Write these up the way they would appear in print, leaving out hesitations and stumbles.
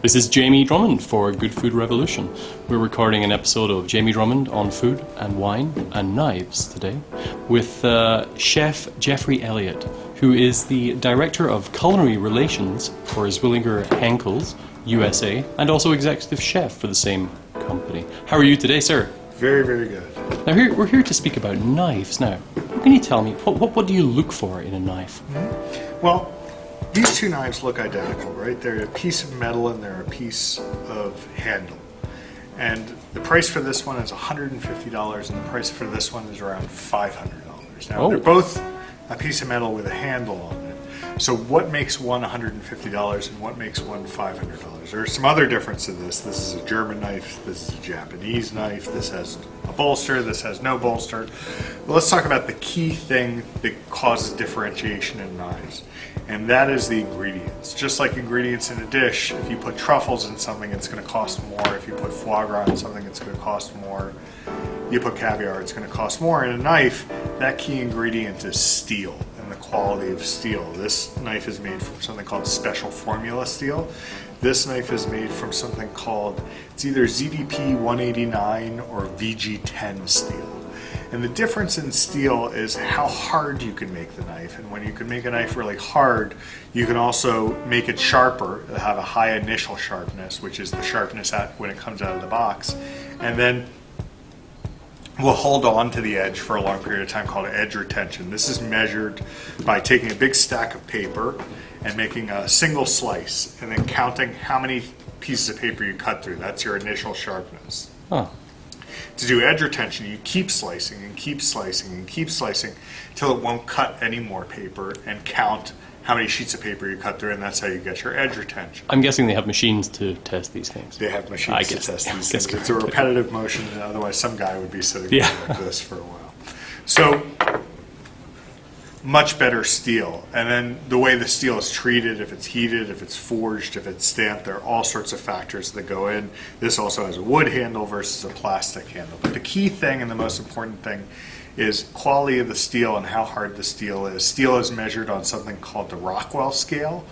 This is Jamie Drummond for Good Food Revolution. We're recording an episode of Jamie Drummond on food and wine and knives today with Chef Jeffrey Elliot, who is the Director of Culinary Relations for Zwilling Henckels, USA, and also Executive Chef for the same company. How are you today, sir? Very, very good. Now, we're here to speak about knives. Now, what can you tell me? What do you look for in a knife? Well, these two knives look identical, right? They're a piece of metal and they're a piece of handle. And the price for this one is $150 and the price for this one is around $500. Now, they're both a piece of metal with a handle on it. So what makes one $150 and what makes one $500? There are some other differences in this. This is a German knife, this is a Japanese knife, this has a bolster, this has no bolster. But let's talk about the key thing that causes differentiation in knives. And that is the ingredients. Just like ingredients in a dish, if you put truffles in something, it's going to cost more. If you put foie gras in something, it's going to cost more. You put caviar, it's going to cost more. In a knife, that key ingredient is steel and the quality of steel. This knife is made from something called special formula steel. This knife is made from something called, it's either ZDP 189 or VG10 steel. And the difference in steel is how hard you can make the knife. And when you can make a knife really hard, you can also make it sharper, have a high initial sharpness, which is the sharpness when it comes out of the box. And then will hold on to the edge for a long period of time, called edge retention. This is measured by taking a big stack of paper and making a single slice and then counting how many pieces of paper you cut through. That's your initial sharpness. Oh. To do edge retention, you keep slicing and keep slicing and keep slicing until it won't cut any more paper and count how many sheets of paper you cut through, and that's how you get your edge retention. I'm guessing they have machines to test these things. They have machines to test these things. It's a repetitive motion, and otherwise some guy would be sitting there like this for a while. So, much better steel. And then the way the steel is treated, if it's heated, if it's forged, if it's stamped, there are all sorts of factors that go in. This also has a wood handle versus a plastic handle. But the key thing and the most important thing is quality of the steel and how hard the steel is. Steel is measured on something called the Rockwell scale.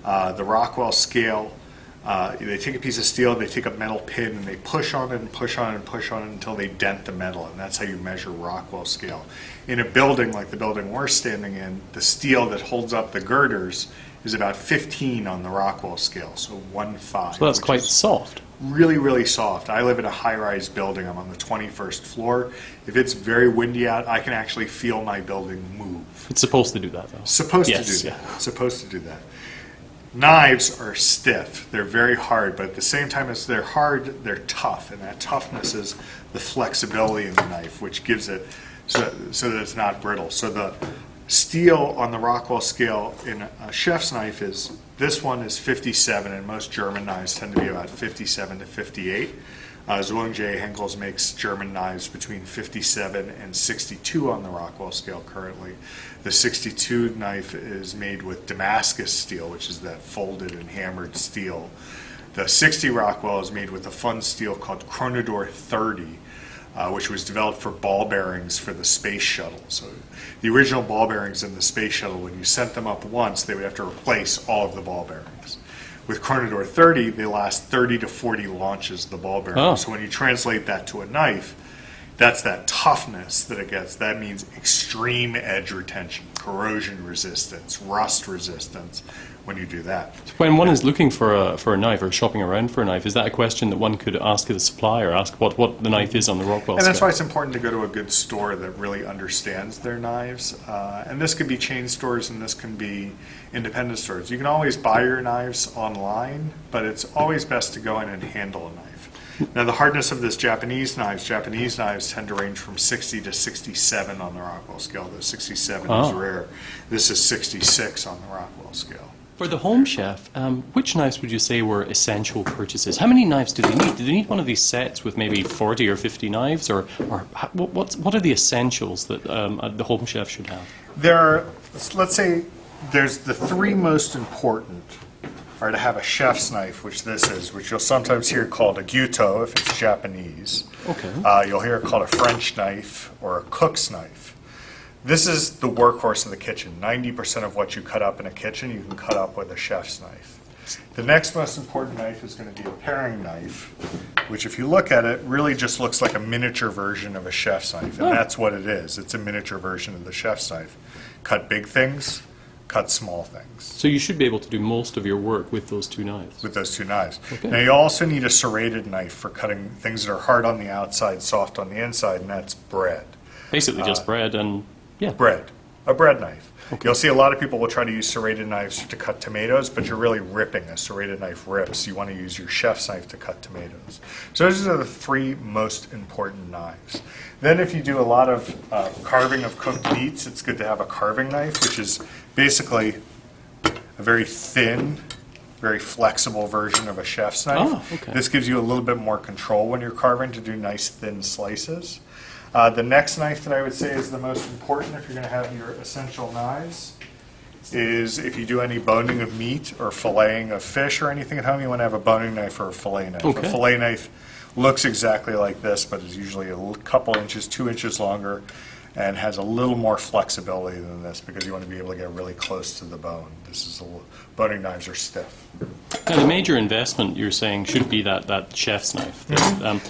The Rockwell scale, they take a piece of steel, they take a metal pin, and they push on it and push on it and push on it until they dent the metal, and that's how you measure Rockwell scale. In a building like the building we're standing in, the steel that holds up the girders is about 15 on the Rockwell scale, so 1.5. So that's quite soft. Really, really soft. I live in a high-rise building. I'm on the 21st floor. If it's very windy out, I can actually feel my building move. It's supposed to do that, though. Supposed to do that. It's supposed to do that. Knives are stiff. They're very hard, but at the same time as they're hard, they're tough, and that toughness is the flexibility in the knife, which gives it so that it's not brittle. So the steel on the Rockwell scale in a chef's knife is, this one is 57, and most German knives tend to be about 57 to 58. Zwilling J.A. Henckels makes German knives between 57 and 62 on the Rockwell scale currently. The 62 knife is made with Damascus steel, which is that folded and hammered steel. The 60 Rockwell is made with a fun steel called Chronodor 30, which was developed for ball bearings for the space shuttle. So the original ball bearings in the space shuttle, when you sent them up once, they would have to replace all of the ball bearings. With Chronodor 30, they last 30 to 40 launches, the ball bearing. Oh. So when you translate that to a knife, that's that toughness that it gets. That means extreme edge retention, corrosion resistance, rust resistance when you do that. When one is looking for a knife or shopping around for a knife, is that a question that one could ask the supplier, ask what the knife is on the Rockwell scale? And that's why it's important to go to a good store that really understands their knives. And this could be chain stores and this can be independent stores. You can always buy your knives online, but it's always best to go in and handle a knife. Now the hardness of this Japanese knives tend to range from 60 to 67 on the Rockwell scale. The 67 is rare. This is 66 on the Rockwell scale. For the home chef, which knives would you say were essential purchases? How many knives do they need? Do they need one of these sets with maybe 40 or 50 knives? Or what are the essentials that the home chef should have? There are, let's say, there's the three most important are to have a chef's knife, which this is, which you'll sometimes hear called a gyuto if it's Japanese. Okay. You'll hear it called a French knife or a cook's knife. This is the workhorse of the kitchen. 90% of what you cut up in a kitchen, you can cut up with a chef's knife. The next most important knife is going to be a paring knife, which if you look at it, really just looks like a miniature version of a chef's knife, and that's what it is. It's a miniature version of the chef's knife. Cut big things, cut small things. So you should be able to do most of your work with those two knives. With those two knives. Okay. Now you also need a serrated knife for cutting things that are hard on the outside, soft on the inside, and that's bread. Basically just bread and, yeah. Bread. A bread knife. Okay. You'll see a lot of people will try to use serrated knives to cut tomatoes, but you're really ripping. A serrated knife rips. You want to use your chef's knife to cut tomatoes. So those are the three most important knives. Then if you do a lot of carving of cooked meats, it's good to have a carving knife, which is basically a very thin, very flexible version of a chef's knife. Oh, okay. This gives you a little bit more control when you're carving to do nice thin slices. The next knife that I would say is the most important if you're going to have your essential knives is if you do any boning of meat or filleting of fish or anything at home, you want to have a boning knife or a fillet knife. Okay. A fillet knife looks exactly like this, but is usually a couple inches, 2 inches longer, and has a little more flexibility than this because you want to be able to get really close to the bone. Boning knives are stiff. Now, the major investment you're saying should be that chef's knife.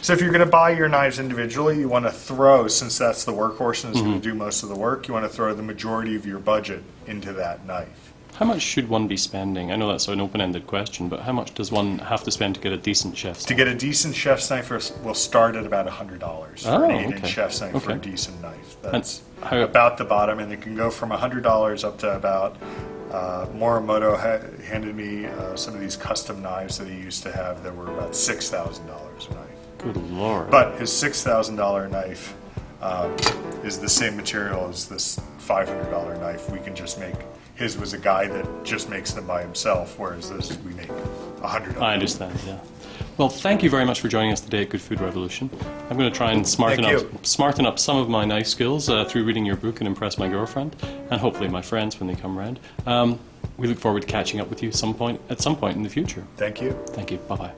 So if you're going to buy your knives individually, you want to throw, since that's the workhorse and is going to do most of the work, you want to throw the majority of your budget into that knife. How much should one be spending? I know that's an open-ended question, but how much does one have to spend to get a decent chef's To knife? get a decent chef's knife, we'll start at about $100 for an 8-inch okay. chef's knife for a Okay. decent knife. That's how- about the bottom, and it can go from $100 up to about. Morimoto handed me some of these custom knives that he used to have that were about $6,000 a knife. Good Lord. But his $6,000 knife is the same material as this $500 knife. We can just make. His was a guy that just makes them by himself, whereas this we make $100. I understand, yeah. Well, thank you very much for joining us today at Good Food Revolution. I'm going to try and smarten up some of my knife skills through reading your book and impress my girlfriend, and hopefully my friends when they come around. We look forward to catching up with you at some point in the future. Thank you. Thank you. Bye-bye.